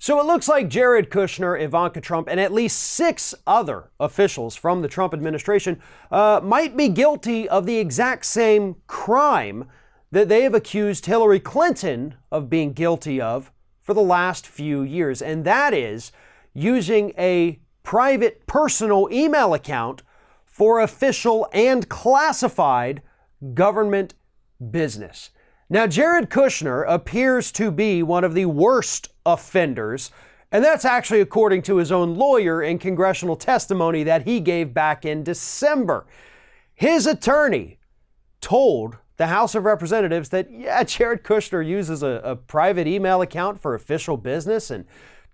So it looks like Jared Kushner, Ivanka Trump, and at least 6 other officials from the Trump administration might be guilty of the exact same crime that they have accused Hillary Clinton of being guilty of for the last few years. And that is using a private personal email account for official and classified government business. Now, Jared Kushner appears to be one of the worst offenders, and that's actually according to his own lawyer in congressional testimony that he gave back in December. His attorney told the House of Representatives that, yeah, Jared Kushner uses a private email account for official business and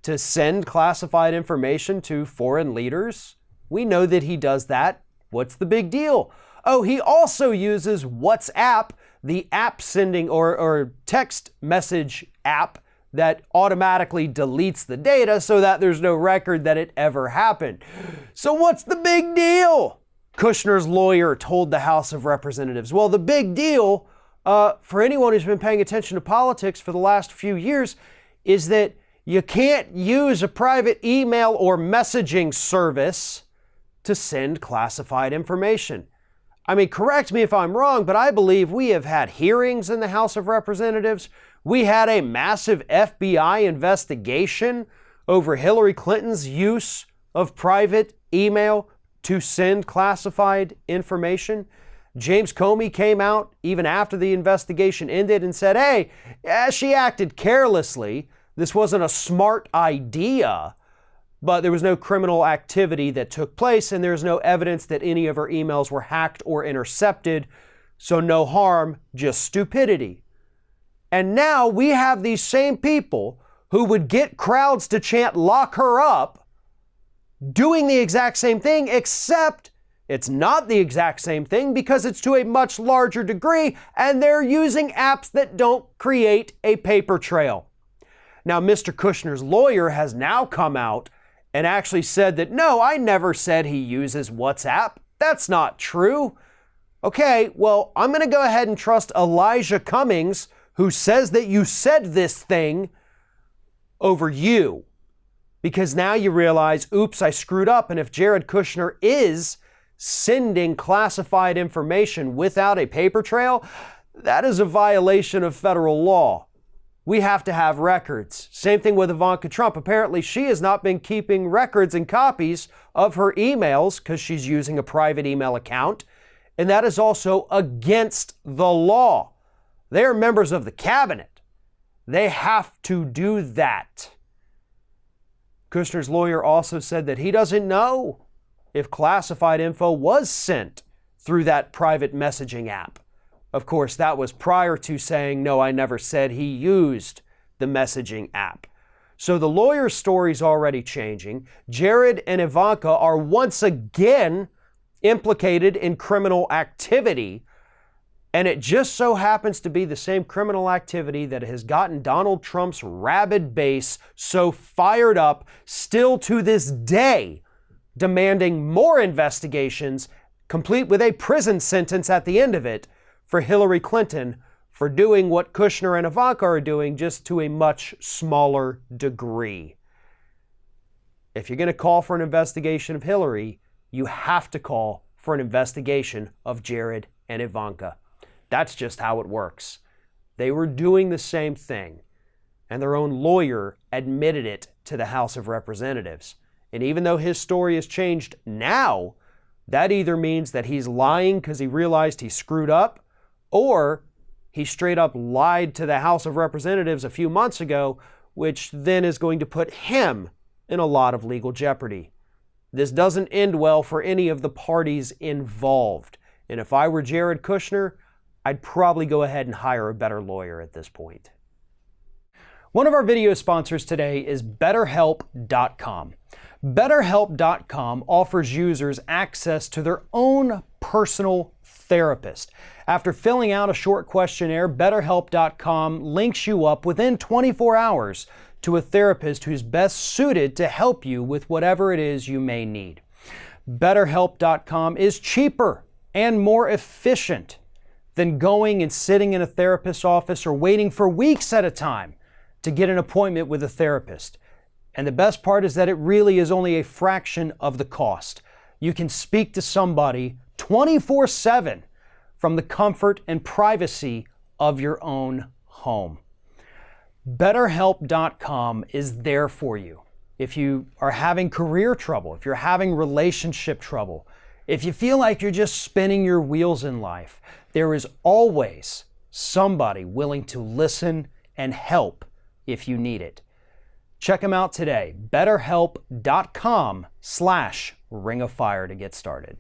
to send classified information to foreign leaders. We know that he does that. What's the big deal? Oh, he also uses WhatsApp, the app sending or text message app that automatically deletes the data so that there's no record that it ever happened. So what's the big deal? Kushner's lawyer told the House of Representatives. Well, the big deal for anyone who's been paying attention to politics for the last few years is that you can't use a private email or messaging service to send classified information. I mean, correct me if I'm wrong, but I believe we have had hearings in the House of Representatives. We had a massive FBI investigation over Hillary Clinton's use of private email to send classified information. James Comey came out even after the investigation ended and said, hey, she acted carelessly. This wasn't a smart idea, but there was no criminal activity that took place, and there's no evidence that any of her emails were hacked or intercepted. So no harm, just stupidity. And now we have these same people who would get crowds to chant, lock her up, doing the exact same thing, except it's not the exact same thing because it's to a much larger degree, and they're using apps that don't create a paper trail. Now, Mr. Kushner's lawyer has now come out and actually said that, no, I never said he uses WhatsApp. That's not true. Okay, well, I'm going to go ahead and trust Elijah Cummings, who says that you said this thing, over you. Because now you realize, oops, I screwed up. And if Jared Kushner is sending classified information without a paper trail, that is a violation of federal law. We have to have records. Same thing with Ivanka Trump. Apparently, she has not been keeping records and copies of her emails because she's using a private email account. And that is also against the law. They are members of the cabinet. They have to do that. Kushner's lawyer also said that he doesn't know if classified info was sent through that private messaging app. Of course, that was prior to saying, no, I never said he used the messaging app. So the lawyer's story's already changing. Jared and Ivanka are once again implicated in criminal activity. And it just so happens to be the same criminal activity that has gotten Donald Trump's rabid base so fired up, still to this day, demanding more investigations, complete with a prison sentence at the end of it, for Hillary Clinton for doing what Kushner and Ivanka are doing, just to a much smaller degree. If you're going to call for an investigation of Hillary, you have to call for an investigation of Jared and Ivanka. That's just how it works. They were doing the same thing, and their own lawyer admitted it to the House of Representatives. And even though his story has changed now, that either means that he's lying because he realized he screwed up, or he straight up lied to the House of Representatives a few months ago, which then is going to put him in a lot of legal jeopardy. This doesn't end well for any of the parties involved. And if I were Jared Kushner, I'd probably go ahead and hire a better lawyer at this point. One of our video sponsors today is BetterHelp.com. BetterHelp.com offers users access to their own personal therapist. After filling out a short questionnaire, BetterHelp.com links you up within 24 hours to a therapist who's best suited to help you with whatever it is you may need. BetterHelp.com is cheaper and more efficient than going and sitting in a therapist's office or waiting for weeks at a time to get an appointment with a therapist. And the best part is that it really is only a fraction of the cost. You can speak to somebody 24/7 from the comfort and privacy of your own home. BetterHelp.com is there for you. If you are having career trouble, if you're having relationship trouble, if you feel like you're just spinning your wheels in life, there is always somebody willing to listen and help if you need it. Check them out today, betterhelp.com/ringofire to get started.